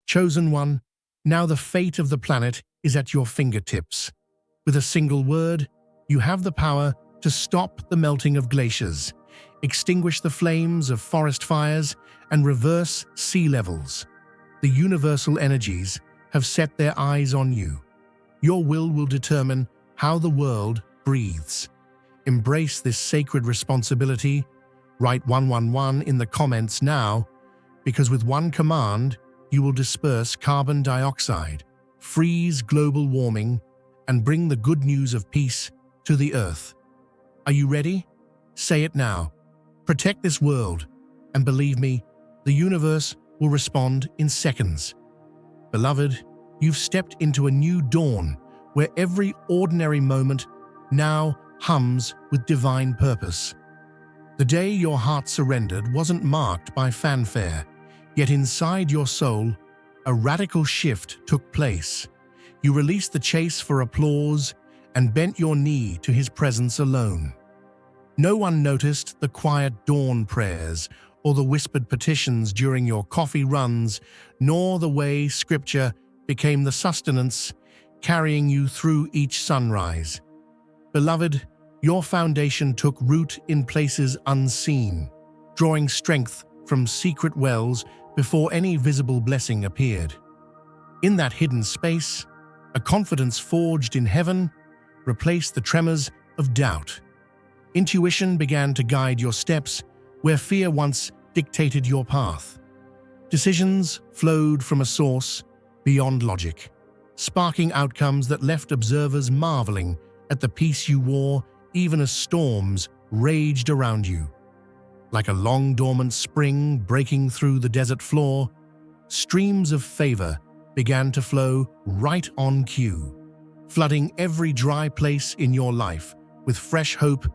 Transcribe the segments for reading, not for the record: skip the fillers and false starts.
Chosen one, now the fate of the planet is at your fingertips. With a single word, you have the power to stop the melting of glaciers, extinguish the flames of forest fires, and reverse sea levels. The universal energies have set their eyes on you. Your will determine how the world breathes. Embrace this sacred responsibility. Write 111 in the comments now, because with one command, you will disperse carbon dioxide, freeze global warming, and bring the good news of peace to the earth. Are you ready? Say it now. Protect this world, and believe me, the universe will respond in seconds. Beloved, you've stepped into a new dawn where every ordinary moment now hums with divine purpose. The day your heart surrendered wasn't marked by fanfare, yet inside your soul, a radical shift took place. You released the chase for applause and bent your knee to his presence alone. No one noticed the quiet dawn prayers or the whispered petitions during your coffee runs, nor the way scripture became the sustenance carrying you through each sunrise. Beloved, your foundation took root in places unseen, drawing strength from secret wells before any visible blessing appeared. In that hidden space, a confidence forged in heaven replaced the tremors of doubt. Intuition began to guide your steps where fear once dictated your path. Decisions flowed from a source beyond logic, sparking outcomes that left observers marveling at the peace you wore even as storms raged around you. Like a long dormant spring breaking through the desert floor, streams of favor began to flow right on cue, flooding every dry place in your life with fresh hope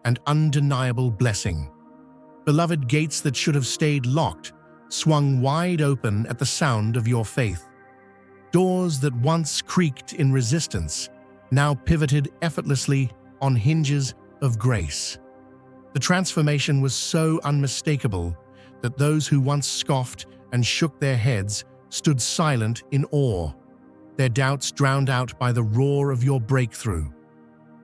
and undeniable blessing. Beloved, gates that should have stayed locked swung wide open at the sound of your faith. Doors that once creaked in resistance now pivoted effortlessly on hinges of grace. The transformation was so unmistakable that those who once scoffed and shook their heads stood silent in awe, their doubts drowned out by the roar of your breakthrough.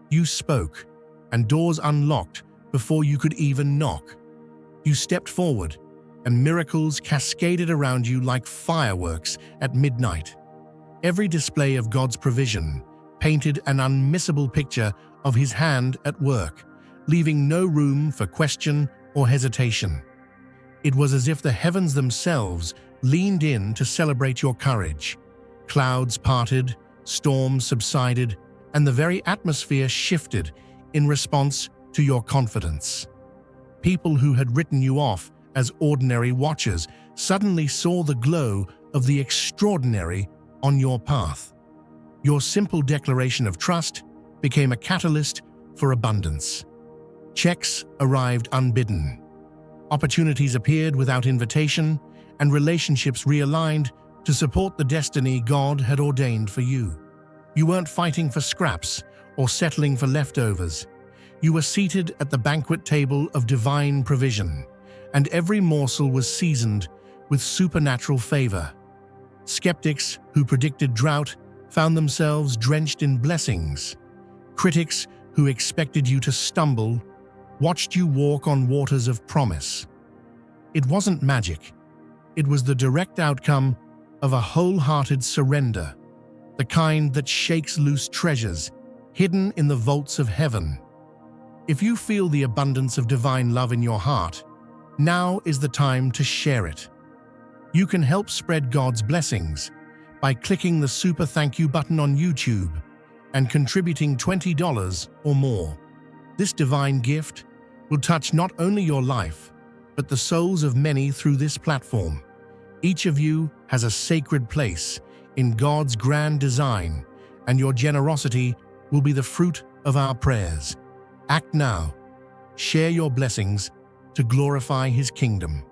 You spoke, and doors unlocked before you could even knock. You stepped forward, and miracles cascaded around you like fireworks at midnight. Every display of God's provision painted an unmissable picture of His hand at work, leaving no room for question or hesitation. It was as if the heavens themselves leaned in to celebrate your courage. Clouds parted, storms subsided, and the very atmosphere shifted in response to your confidence. People who had written you off as ordinary watchers suddenly saw the glow of the extraordinary on your path. Your simple declaration of trust became a catalyst for abundance. Checks arrived unbidden. Opportunities appeared without invitation, and relationships realigned to support the destiny God had ordained for you. You weren't fighting for scraps or settling for leftovers. You were seated at the banquet table of divine provision, and every morsel was seasoned with supernatural favor. Skeptics who predicted drought found themselves drenched in blessings. Critics who expected you to stumble watched you walk on waters of promise. It wasn't magic. It was the direct outcome of a wholehearted surrender, the kind that shakes loose treasures hidden in the vaults of heaven. If you feel the abundance of divine love in your heart, now is the time to share it. You can help spread God's blessings by clicking the super thank you button on YouTube and contributing $20 or more. This divine gift will touch not only your life, but the souls of many through this platform. Each of you has a sacred place in God's grand design, and your generosity will be the fruit of our prayers. Act now. Share your blessings to glorify His kingdom.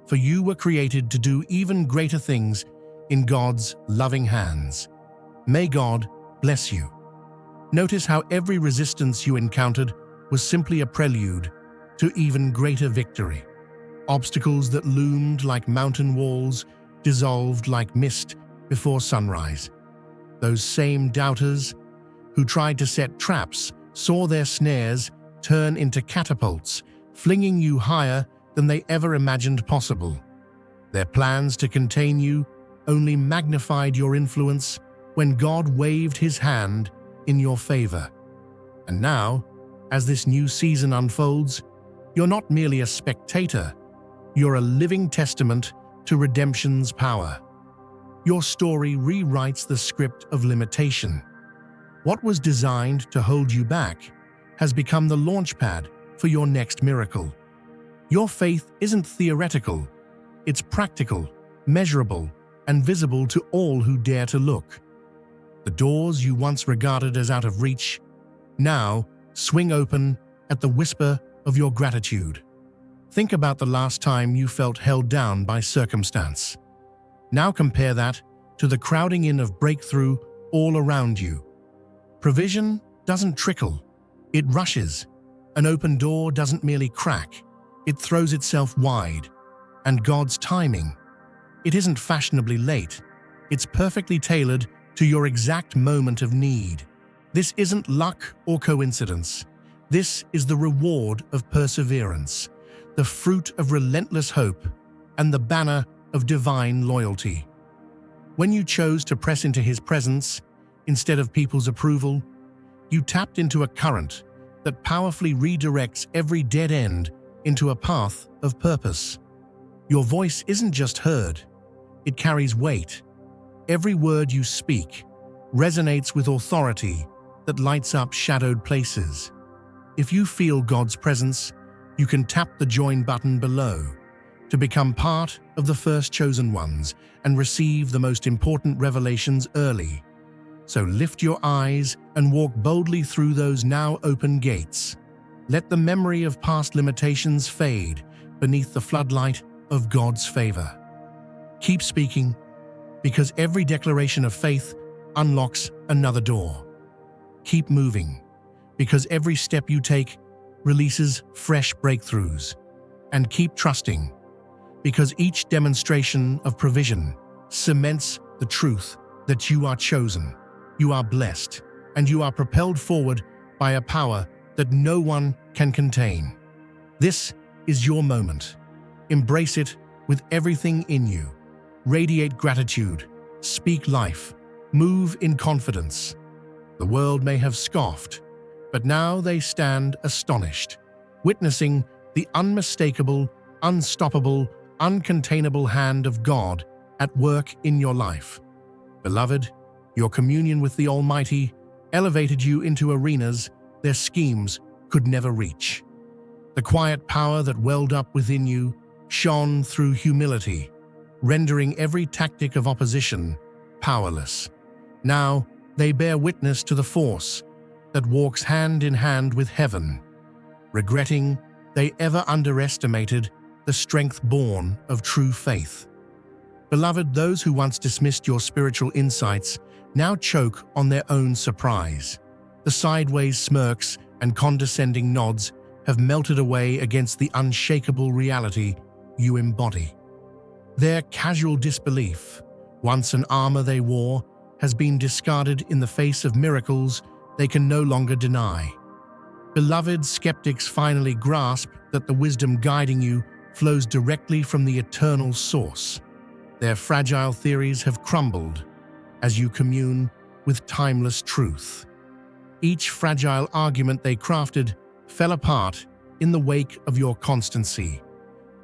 For you were created to do even greater things in God's loving hands. May God bless you. Notice how every resistance you encountered was simply a prelude to even greater victory. Obstacles that loomed like mountain walls dissolved like mist before sunrise. Those same doubters who tried to set traps saw their snares turn into catapults, flinging you higher than they ever imagined possible. Their plans to contain you only magnified your influence when God waved his hand in your favor. And now, as this new season unfolds, you're not merely a spectator, you're a living testament to redemption's power. Your story rewrites the script of limitation. What was designed to hold you back has become the launchpad for your next miracle. Your faith isn't theoretical, it's practical, measurable, and visible to all who dare to look. The doors you once regarded as out of reach now swing open at the whisper of your gratitude. Think about the last time you felt held down by circumstance. Now compare that to the crowding in of breakthrough all around you. Provision doesn't trickle, it rushes. An open door doesn't merely crack, it throws itself wide. And God's timing, it isn't fashionably late, it's perfectly tailored to your exact moment of need. This isn't luck or coincidence. This is the reward of perseverance, the fruit of relentless hope, and the banner of divine loyalty. When you chose to press into his presence instead of people's approval, you tapped into a current that powerfully redirects every dead end into a path of purpose. Your voice isn't just heard, it carries weight. Every word you speak resonates with authority that lights up shadowed places. If you feel God's presence, you can tap the join button below to become part of the first chosen ones and receive the most important revelations early. So lift your eyes and walk boldly through those now open gates. Let the memory of past limitations fade beneath the floodlight of God's favor. Keep speaking, because every declaration of faith unlocks another door. Keep moving, because every step you take releases fresh breakthroughs. And keep trusting, because each demonstration of provision cements the truth that you are chosen, you are blessed, and you are propelled forward by a power that no one can contain. This is your moment. Embrace it with everything in you. Radiate gratitude, speak life, move in confidence. The world may have scoffed, but now they stand astonished, witnessing the unmistakable, unstoppable, uncontainable hand of God at work in your life. Beloved, your communion with the Almighty elevated you into arenas their schemes could never reach. The quiet power that welled up within you shone through humility, rendering every tactic of opposition powerless. Now, they bear witness to the force that walks hand in hand with heaven, regretting they ever underestimated the strength born of true faith. Beloved, those who once dismissed your spiritual insights now choke on their own surprise. The sideways smirks and condescending nods have melted away against the unshakable reality you embody. Their casual disbelief, once an armor they wore, has been discarded in the face of miracles they can no longer deny. Beloved, skeptics finally grasp that the wisdom guiding you flows directly from the eternal source. Their fragile theories have crumbled as you commune with timeless truth. Each fragile argument they crafted fell apart in the wake of your constancy,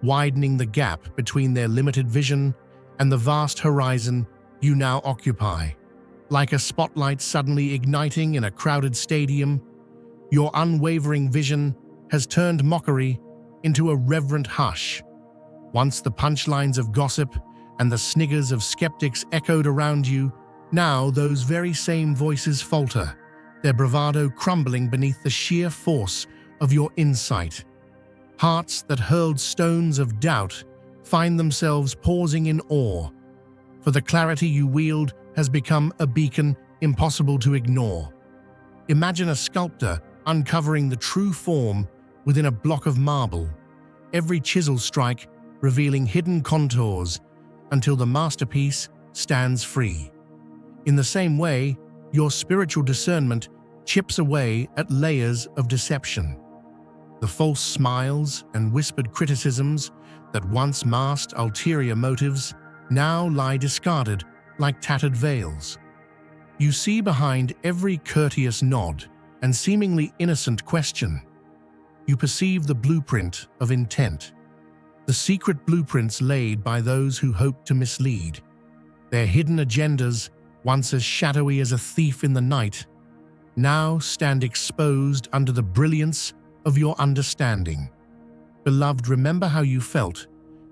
widening the gap between their limited vision and the vast horizon you now occupy. Like a spotlight suddenly igniting in a crowded stadium, your unwavering vision has turned mockery into a reverent hush. Once the punchlines of gossip and the sniggers of skeptics echoed around you, now those very same voices falter, their bravado crumbling beneath the sheer force of your insight. Hearts that hurled stones of doubt find themselves pausing in awe, for the clarity you wield has become a beacon impossible to ignore. Imagine a sculptor uncovering the true form within a block of marble, every chisel strike revealing hidden contours, until the masterpiece stands free. In the same way, your spiritual discernment chips away at layers of deception. The false smiles and whispered criticisms that once masked ulterior motives now lie discarded like tattered veils. You see behind every courteous nod and seemingly innocent question. You perceive the blueprint of intent, the secret blueprints laid by those who hope to mislead. Their hidden agendas, once as shadowy as a thief in the night, now stand exposed under the brilliance of your understanding. Beloved, remember how you felt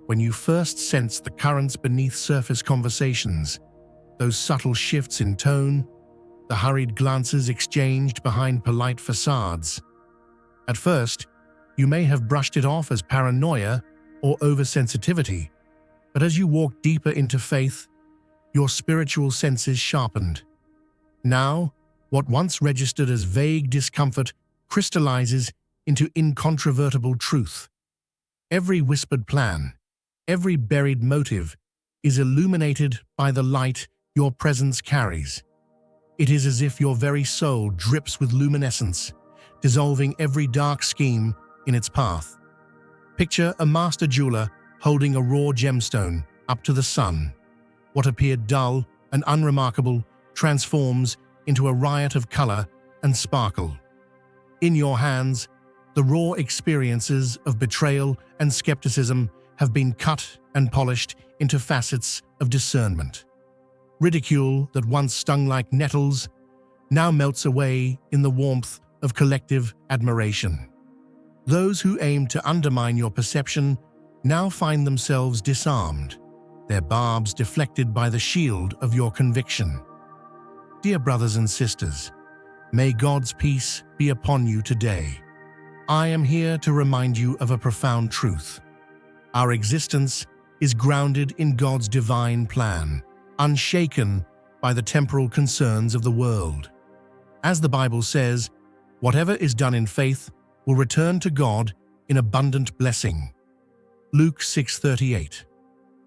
when you first sensed the currents beneath surface conversations, those subtle shifts in tone, the hurried glances exchanged behind polite facades. At first, you may have brushed it off as paranoia or oversensitivity, but as you walked deeper into faith, your spiritual senses sharpened. Now, what once registered as vague discomfort crystallizes into incontrovertible truth. Every whispered plan, every buried motive is illuminated by the light your presence carries. It is as if your very soul drips with luminescence, dissolving every dark scheme in its path. Picture a master jeweler holding a raw gemstone up to the sun. What appeared dull and unremarkable transforms into a riot of color and sparkle. In your hands, the raw experiences of betrayal and skepticism have been cut and polished into facets of discernment. Ridicule that once stung like nettles now melts away in the warmth of collective admiration. Those who aim to undermine your perception now find themselves disarmed, their barbs deflected by the shield of your conviction. Dear brothers and sisters, may God's peace be upon you today. I am here to remind you of a profound truth. Our existence is grounded in God's divine plan, unshaken by the temporal concerns of the world. As the Bible says, whatever is done in faith will return to God in abundant blessing. Luke 6:38.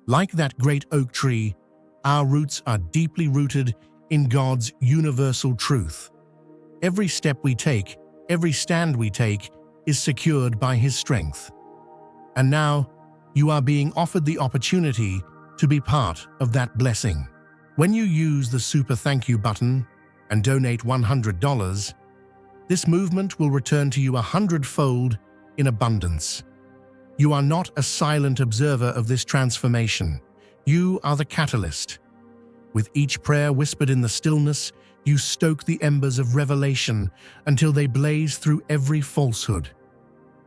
Like that great oak tree, our roots are deeply rooted in God's universal truth. Every step we take, every stand we take, is secured by His strength. And now, you are being offered the opportunity to be part of that blessing. When you use the Super Thank You button and donate $100, this movement will return to you 100-fold in abundance. You are not a silent observer of this transformation. You are the catalyst. With each prayer whispered in the stillness, you stoke the embers of revelation until they blaze through every falsehood.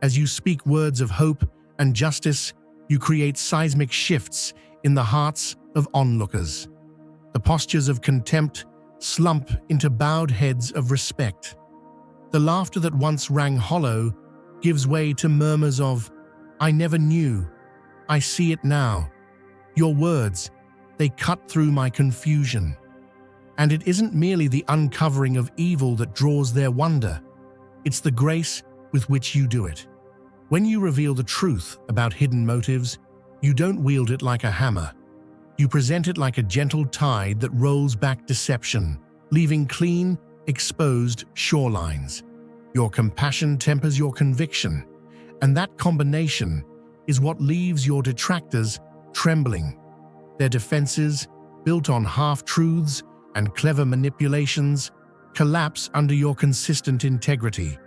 As you speak words of hope and justice, you create seismic shifts in the hearts of onlookers. The postures of contempt slump into bowed heads of respect. The laughter that once rang hollow gives way to murmurs of, "I never knew. I see it now." Your words, they cut through my confusion. And it isn't merely the uncovering of evil that draws their wonder. It's the grace with which you do it. When you reveal the truth about hidden motives, you don't wield it like a hammer. You present it like a gentle tide that rolls back deception, leaving clean, exposed shorelines. Your compassion tempers your conviction, and that combination is what leaves your detractors trembling. Their defenses, built on half-truths and clever manipulations, collapse under your consistent integrity.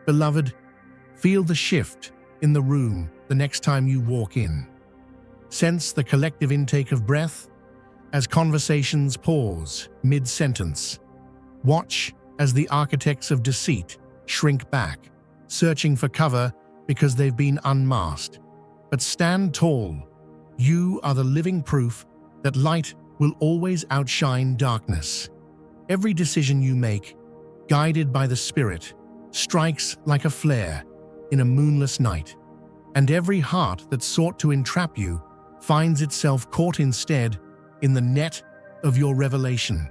Beloved, feel the shift in the room the next time you walk in. Sense the collective intake of breath as conversations pause mid-sentence. Watch as the architects of deceit shrink back, searching for cover because they've been unmasked. But stand tall. You are the living proof that light will always outshine darkness. Every decision you make, guided by the Spirit, strikes like a flare in a moonless night, and every heart that sought to entrap you finds itself caught instead in the net of your revelation.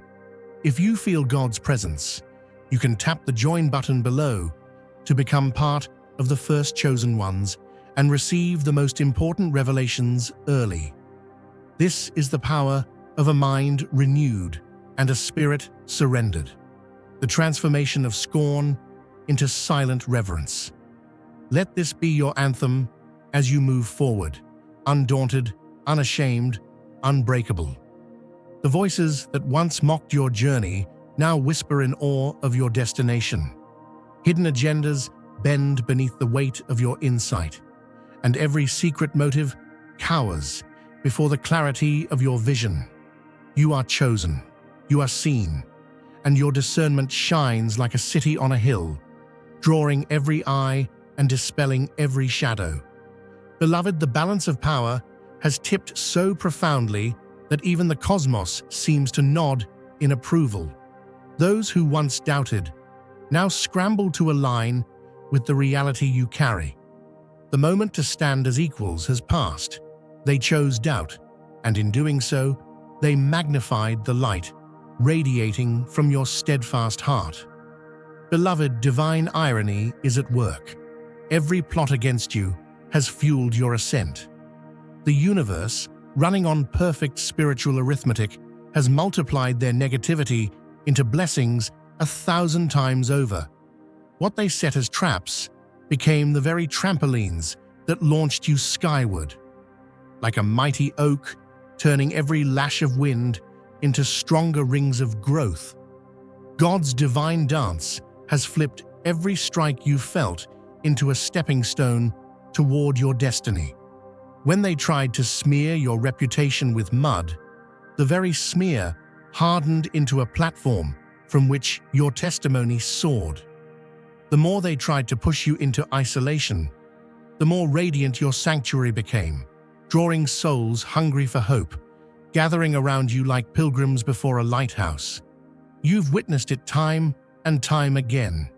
If you feel God's presence, you can tap the join button below to become part of the first chosen ones and receive the most important revelations early. This is the power of a mind renewed and a spirit surrendered. The transformation of scorn into silent reverence. Let this be your anthem as you move forward, undaunted, unashamed, unbreakable. The voices that once mocked your journey now whisper in awe of your destination. Hidden agendas bend beneath the weight of your insight, and every secret motive cowers before the clarity of your vision. You are chosen, you are seen, and your discernment shines like a city on a hill, drawing every eye and dispelling every shadow. Beloved, the balance of power has tipped so profoundly that even the cosmos seems to nod in approval. Those who once doubted now scramble to align with the reality you carry. The moment to stand as equals has passed. They chose doubt, and in doing so, they magnified the light, radiating from your steadfast heart. Beloved, divine irony is at work. Every plot against you has fueled your ascent. The universe, running on perfect spiritual arithmetic, has multiplied their negativity into blessings 1,000 times over. What they set as traps became the very trampolines that launched you skyward. Like a mighty oak, turning every lash of wind into stronger rings of growth. God's divine dance has flipped every strike you felt into a stepping stone toward your destiny. When they tried to smear your reputation with mud, the very smear hardened into a platform from which your testimony soared. The more they tried to push you into isolation, the more radiant your sanctuary became, drawing souls hungry for hope, gathering around you like pilgrims before a lighthouse. You've witnessed it time and time again.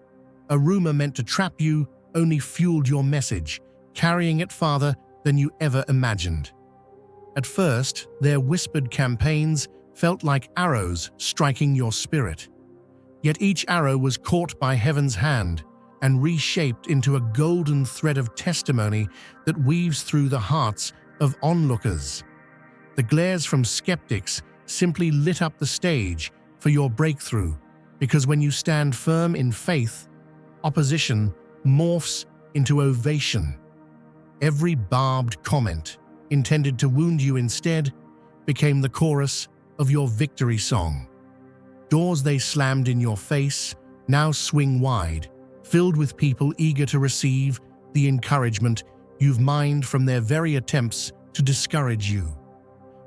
A rumor meant to trap you only fueled your message, carrying it farther than you ever imagined. At first, their whispered campaigns felt like arrows striking your spirit. Yet each arrow was caught by heaven's hand and reshaped into a golden thread of testimony that weaves through the hearts of onlookers. The glares from skeptics simply lit up the stage for your breakthrough, because when you stand firm in faith, opposition morphs into ovation. Every barbed comment, intended to wound you instead, became the chorus of your victory song. Doors they slammed in your face now swing wide, filled with people eager to receive the encouragement you've mined from their very attempts to discourage you.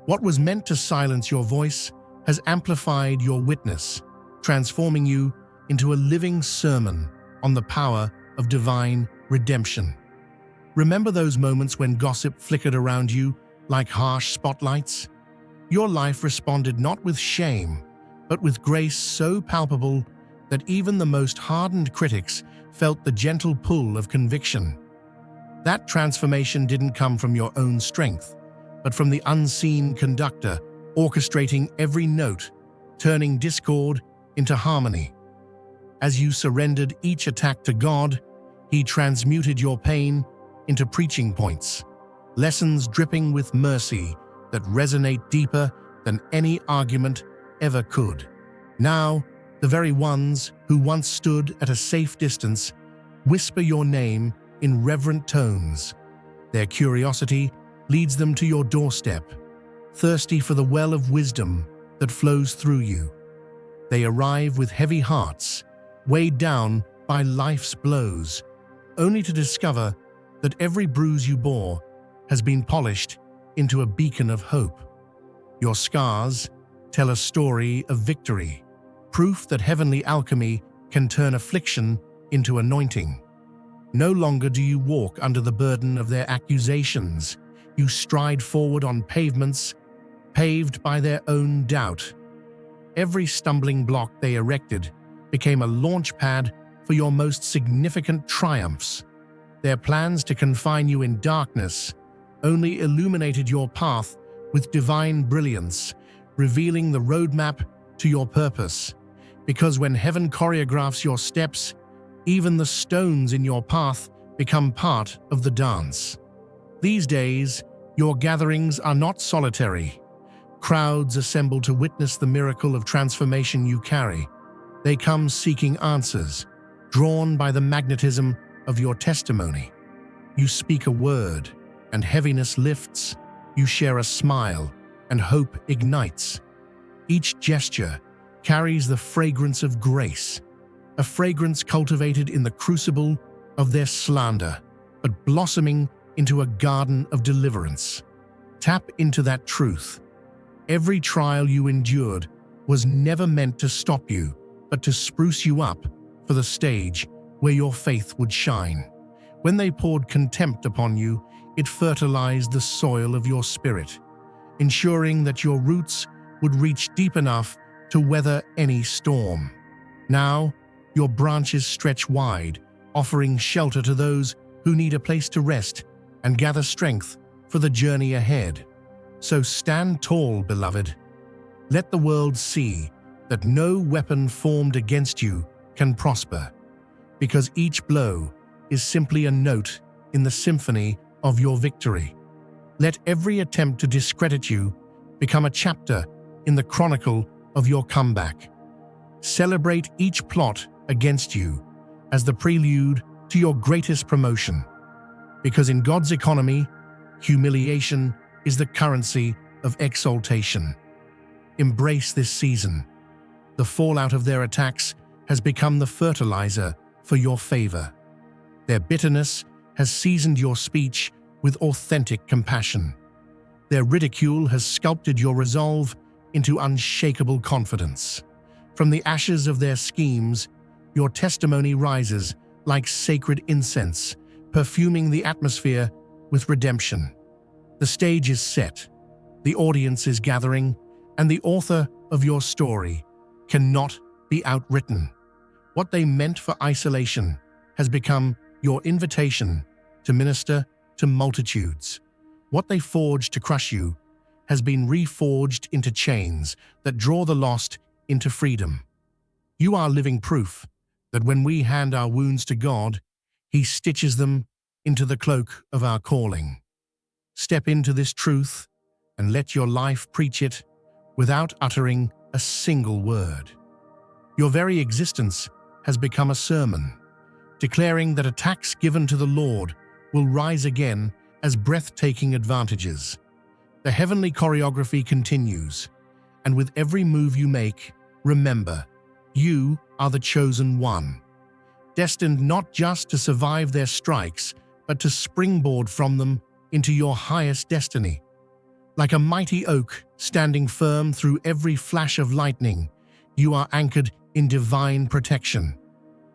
What was meant to silence your voice has amplified your witness, transforming you into a living sermon on the power of divine redemption. Remember those moments when gossip flickered around you like harsh spotlights? Your life responded not with shame, but with grace so palpable that even the most hardened critics felt the gentle pull of conviction. That transformation didn't come from your own strength, but from the unseen conductor orchestrating every note, turning discord into harmony. As you surrendered each attack to God, He transmuted your pain into preaching points, lessons dripping with mercy that resonate deeper than any argument ever could. Now, the very ones who once stood at a safe distance whisper your name in reverent tones. Their curiosity leads them to your doorstep, thirsty for the well of wisdom that flows through you. They arrive with heavy hearts, weighed down by life's blows, only to discover that every bruise you bore has been polished into a beacon of hope. Your scars tell a story of victory, proof that heavenly alchemy can turn affliction into anointing. No longer do you walk under the burden of their accusations. You stride forward on pavements paved by their own doubt. Every stumbling block they erected became a launch pad for your most significant triumphs. Their plans to confine you in darkness only illuminated your path with divine brilliance, revealing the roadmap to your purpose. Because when heaven choreographs your steps, even the stones in your path become part of the dance. These days, your gatherings are not solitary. Crowds assemble to witness the miracle of transformation you carry. They come seeking answers, drawn by the magnetism of your testimony. You speak a word, and heaviness lifts. You share a smile, and hope ignites. Each gesture carries the fragrance of grace, a fragrance cultivated in the crucible of their slander, but blossoming into a garden of deliverance. Tap into that truth. Every trial you endured was never meant to stop you, but to spruce you up for the stage where your faith would shine. When they poured contempt upon you, it fertilized the soil of your spirit, ensuring that your roots would reach deep enough to weather any storm. Now, your branches stretch wide, offering shelter to those who need a place to rest and gather strength for the journey ahead. So stand tall, beloved. Let the world see that no weapon formed against you can prosper, because each blow is simply a note in the symphony of your victory. Let every attempt to discredit you become a chapter in the chronicle of your comeback. Celebrate each plot against you as the prelude to your greatest promotion, because in God's economy, humiliation is the currency of exaltation. Embrace this season. The fallout of their attacks has become the fertilizer for your favor. Their bitterness has seasoned your speech with authentic compassion. Their ridicule has sculpted your resolve into unshakable confidence. From the ashes of their schemes, your testimony rises like sacred incense, perfuming the atmosphere with redemption. The stage is set, the audience is gathering, and the author of your story cannot be outwritten. What they meant for isolation has become your invitation to minister to multitudes. What they forged to crush you has been reforged into chains that draw the lost into freedom. You are living proof that when we hand our wounds to God, He stitches them into the cloak of our calling. Step into this truth and let your life preach it without uttering a single word. Your very existence has become a sermon, declaring that attacks given to the Lord will rise again as breathtaking advantages. The heavenly choreography continues, and with every move you make, remember, you are the chosen one, destined not just to survive their strikes, but to springboard from them into your highest destiny. Like a mighty oak standing firm through every flash of lightning, you are anchored in divine protection.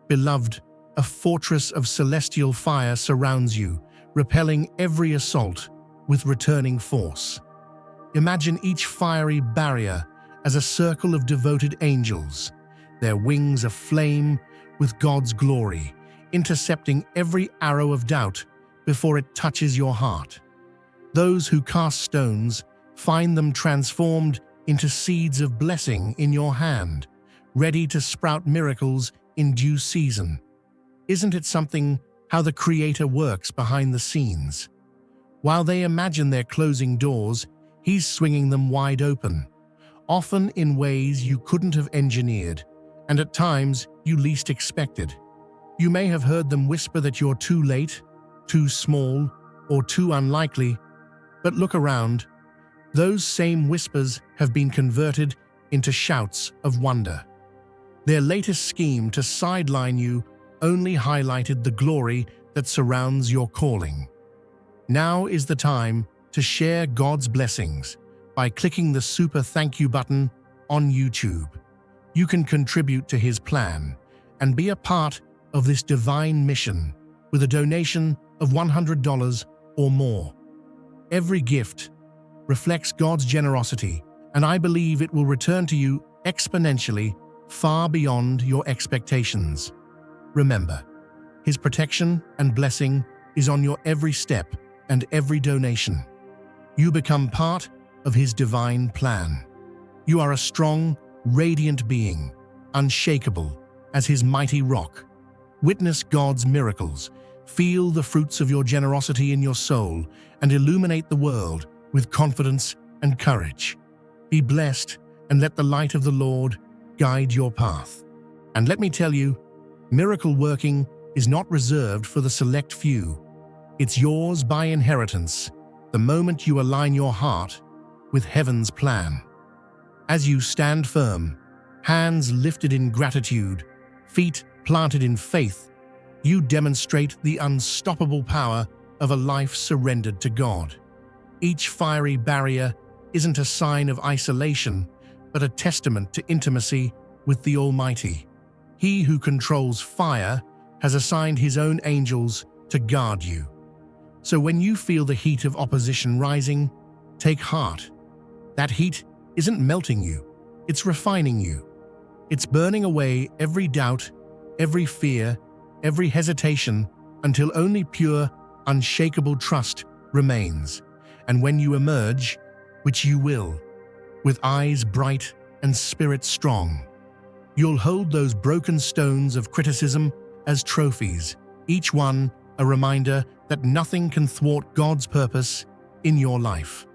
Beloved, a fortress of celestial fire surrounds you, repelling every assault with returning force. Imagine each fiery barrier as a circle of devoted angels, their wings aflame with God's glory, intercepting every arrow of doubt before it touches your heart. Those who cast stones find them transformed into seeds of blessing in your hand, ready to sprout miracles in due season. Isn't it something how the Creator works behind the scenes? While they imagine their closing doors, He's swinging them wide open, often in ways you couldn't have engineered, and at times you least expected. You may have heard them whisper that you're too late, too small, or too unlikely, but look around. Those same whispers have been converted into shouts of wonder. Their latest scheme to sideline you only highlighted the glory that surrounds your calling. Now is the time to share God's blessings by clicking the super thank you button on YouTube. You can contribute to His plan and be a part of this divine mission with a donation of $100 or more. Every gift reflects God's generosity, and I believe it will return to you exponentially, far beyond your expectations. Remember, His protection and blessing is on your every step and every donation. You become part of His divine plan. You are a strong, radiant being, unshakable as His mighty rock. Witness God's miracles, feel the fruits of your generosity in your soul, and illuminate the world with confidence and courage. Be blessed, and let the light of the Lord guide your path. And let me tell you, miracle working is not reserved for the select few. It's yours by inheritance, the moment you align your heart with heaven's plan. As you stand firm, hands lifted in gratitude, feet planted in faith, you demonstrate the unstoppable power of a life surrendered to God. Each fiery barrier isn't a sign of isolation, but a testament to intimacy with the Almighty. He who controls fire has assigned his own angels to guard you. So when you feel the heat of opposition rising, take heart. That heat isn't melting you, it's refining you. It's burning away every doubt, every fear, every hesitation, until only pure, unshakable trust remains. And when you emerge, which you will, with eyes bright and spirit strong, you'll hold those broken stones of criticism as trophies, each one a reminder that nothing can thwart God's purpose in your life.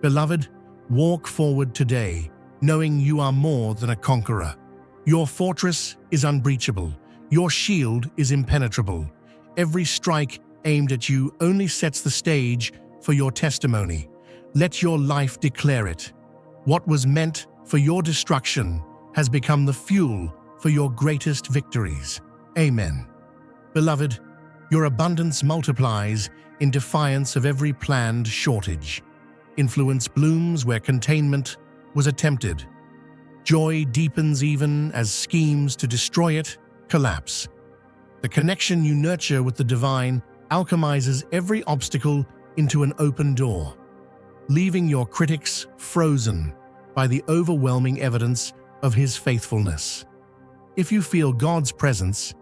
Beloved, walk forward today, knowing you are more than a conqueror. Your fortress is unbreachable. Your shield is impenetrable. Every strike aimed at you only sets the stage for your testimony. Let your life declare it. What was meant for your destruction has become the fuel for your greatest victories. Amen. Beloved, your abundance multiplies in defiance of every planned shortage. Influence blooms where containment was attempted. Joy deepens even as schemes to destroy it collapse. The connection you nurture with the divine alchemizes every obstacle into an open door, leaving your critics frozen by the overwhelming evidence of his faithfulness. If you feel God's presence,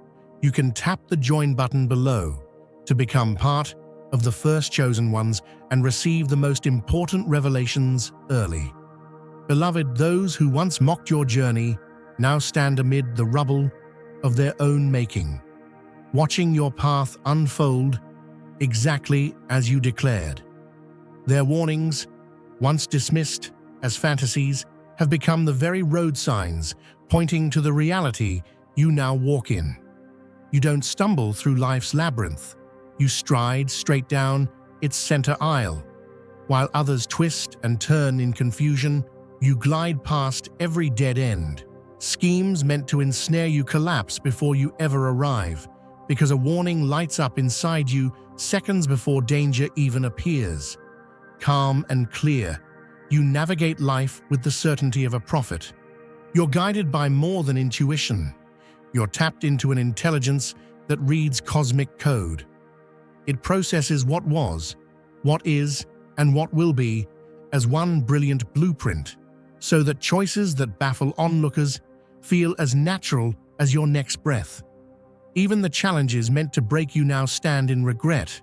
you can tap the join button below to become part of the first chosen ones and receive the most important revelations early. Beloved, those who once mocked your journey now stand amid the rubble of their own making, watching your path unfold exactly as you declared. Their warnings, once dismissed as fantasies, have become the very road signs pointing to the reality you now walk in. You don't stumble through life's labyrinth. You stride straight down its center aisle. While others twist and turn in confusion, you glide past every dead end. Schemes meant to ensnare you collapse before you ever arrive, because a warning lights up inside you seconds before danger even appears. Calm and clear, you navigate life with the certainty of a prophet. You're guided by more than intuition. You're tapped into an intelligence that reads cosmic code. It processes what was, what is, and what will be as one brilliant blueprint, so that choices that baffle onlookers feel as natural as your next breath. Even the challenges meant to break you now stand in regret,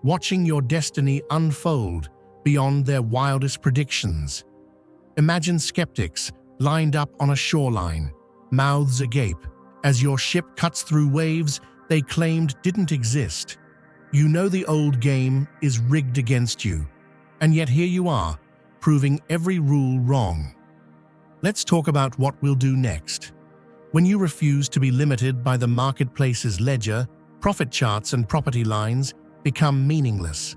watching your destiny unfold beyond their wildest predictions. Imagine skeptics lined up on a shoreline, mouths agape, as your ship cuts through waves they claimed didn't exist. You know the old game is rigged against you, and yet here you are, proving every rule wrong. Let's talk about what we'll do next. When you refuse to be limited by the marketplace's ledger, profit charts and property lines become meaningless.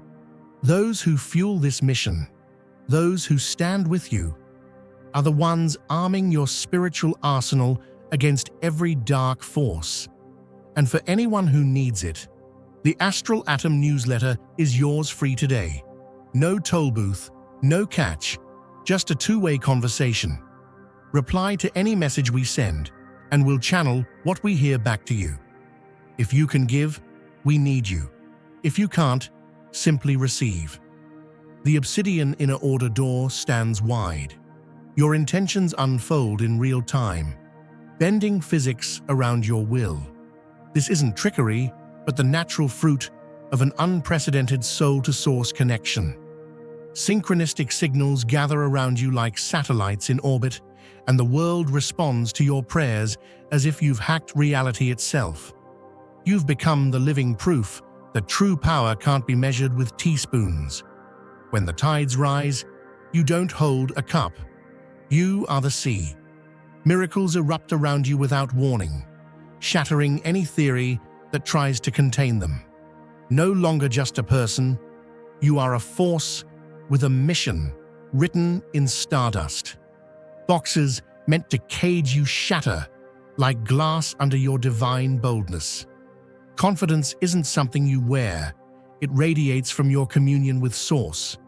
Those who fuel this mission, those who stand with you, are the ones arming your spiritual arsenal against every dark force. And for anyone who needs it, the Astral Atom newsletter is yours free today. No toll booth, no catch, just a two-way conversation. Reply to any message we send, and we'll channel what we hear back to you. If you can give, we need you. If you can't, simply receive. The obsidian inner order door stands wide. Your intentions unfold in real time, bending physics around your will. This isn't trickery, but the natural fruit of an unprecedented soul-to-source connection. Synchronistic signals gather around you like satellites in orbit, and the world responds to your prayers as if you've hacked reality itself. You've become the living proof that true power can't be measured with teaspoons. When the tides rise, you don't hold a cup. You are the sea. Miracles erupt around you without warning, shattering any theory that tries to contain them. No longer just a person, you are a force with a mission written in stardust. Boxes meant to cage you shatter like glass under your divine boldness. Confidence isn't something you wear, it radiates from your communion with Source,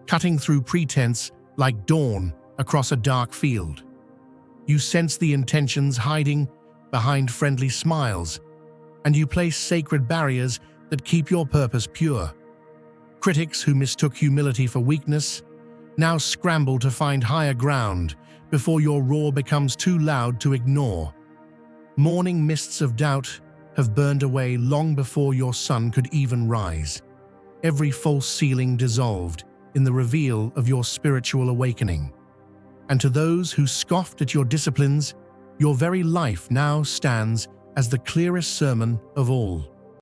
cutting through pretense like dawn across a dark field. You sense the intentions hiding behind friendly smiles, and you place sacred barriers that keep your purpose pure. Critics who mistook humility for weakness now scramble to find higher ground before your roar becomes too loud to ignore. Morning mists of doubt have burned away long before your sun could even rise. Every false ceiling dissolved in the reveal of your spiritual awakening. And to those who scoffed at your disciplines, your very life now stands as the clearest sermon of all.